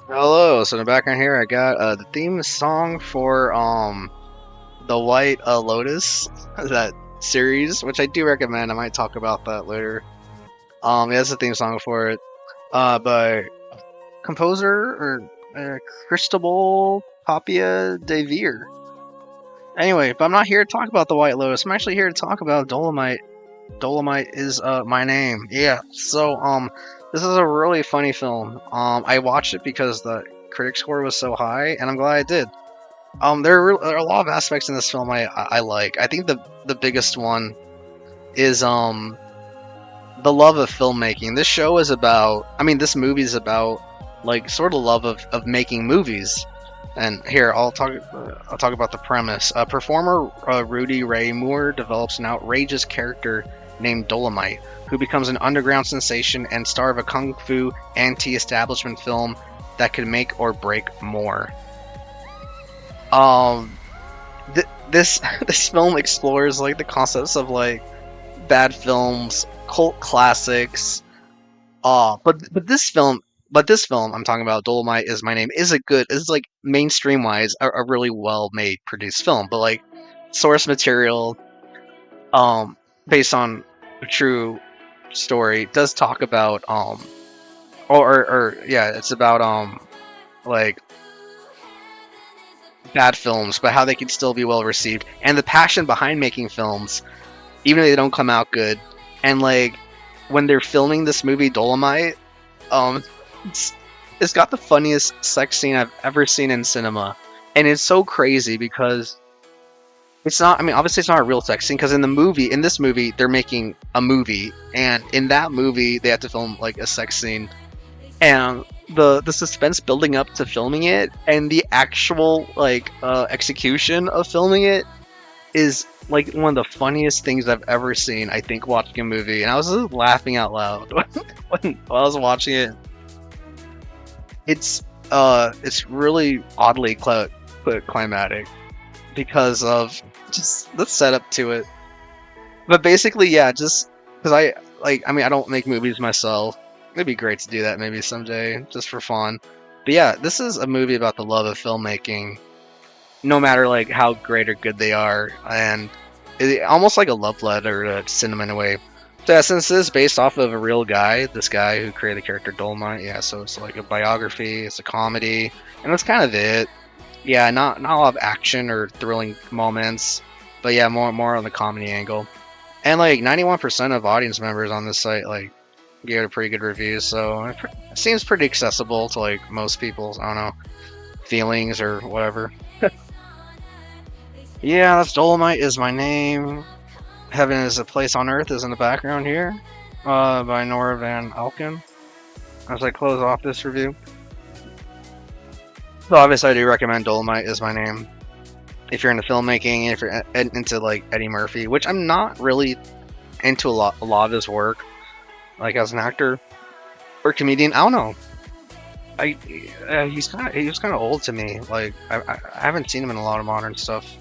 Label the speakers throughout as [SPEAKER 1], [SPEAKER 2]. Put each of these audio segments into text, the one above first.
[SPEAKER 1] Hello, so in the background here I got the theme song for the White Lotus, that series, which I do recommend. I might talk about that later. Yeah, that's the theme song for it. By composer or Cristobal Tapia de Veer. Anyway, but I'm not here to talk about the White Lotus. I'm actually here to talk about Dolomite. Dolemite is my name. Yeah. So this is a really funny film. I watched it because the critic score was so high, and I'm glad I did. There are a lot of aspects in this film I like. I think the biggest one is the love of filmmaking. This show is about. I mean, this movie is about like sort of love of making movies. And here I'll talk about the premise. Performer Rudy Ray Moore develops an outrageous character named Dolemite, who becomes an underground sensation and star of a kung fu anti-establishment film that could make or break more. Um, this this film explores like the concepts of like bad films, cult classics. But this film I'm talking about, Dolomite Is My Name, is like mainstream wise a really well made produced film. But like source material, um, based on a true story, does talk about or yeah, it's about like bad films, but how they can still be well received, and the passion behind making films, even if they don't come out good. And like when they're filming this movie Dolomite, um, it's, it's got the funniest sex scene I've ever seen in cinema, and it's so crazy because it's not. I mean, obviously it's not a real sex scene because in this movie, they're making a movie, and in that movie they have to film like a sex scene, and the suspense building up to filming it and the actual like execution of filming it is like one of the funniest things I've ever seen. I think watching a movie, and I was just laughing out loud while I was watching it. It's really oddly climatic because of just the setup to it. But basically, yeah, just because I like, I mean, I don't make movies myself. It'd be great to do that maybe someday, just for fun. But yeah, this is a movie about the love of filmmaking, no matter like how great or good they are, and almost like a love letter to cinema in a way. So yeah, since this is based off of a real guy, this guy who created the character Dolomite, yeah, so it's like a biography, it's a comedy, and that's kind of it. Yeah, not a lot of action or thrilling moments, but yeah, more on the comedy angle. And like 91% of audience members on this site like gave it a pretty good review, so it seems pretty accessible to like most people's, I don't know, feelings or whatever. Yeah, that's Dolomite Is My Name. Heaven Is a Place on Earth is in the background here, by Nora Van Alken. As I close off this review, so obviously I do recommend Dolomite Is My Name if you're into filmmaking, if you're into like Eddie Murphy, which I'm not really into a lot of his work, like as an actor or comedian. I don't know. I he was kind of old to me. Like I haven't seen him in a lot of modern stuff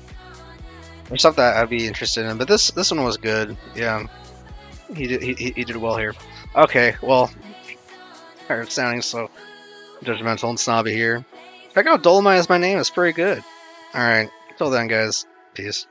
[SPEAKER 1] or stuff that I'd be interested in. But this one was good. Yeah, he did well here. Okay, well, I'm sounding so judgmental and snobby here. Check out Dolomite Is My Name. It's pretty good. All right, till then, guys. Peace.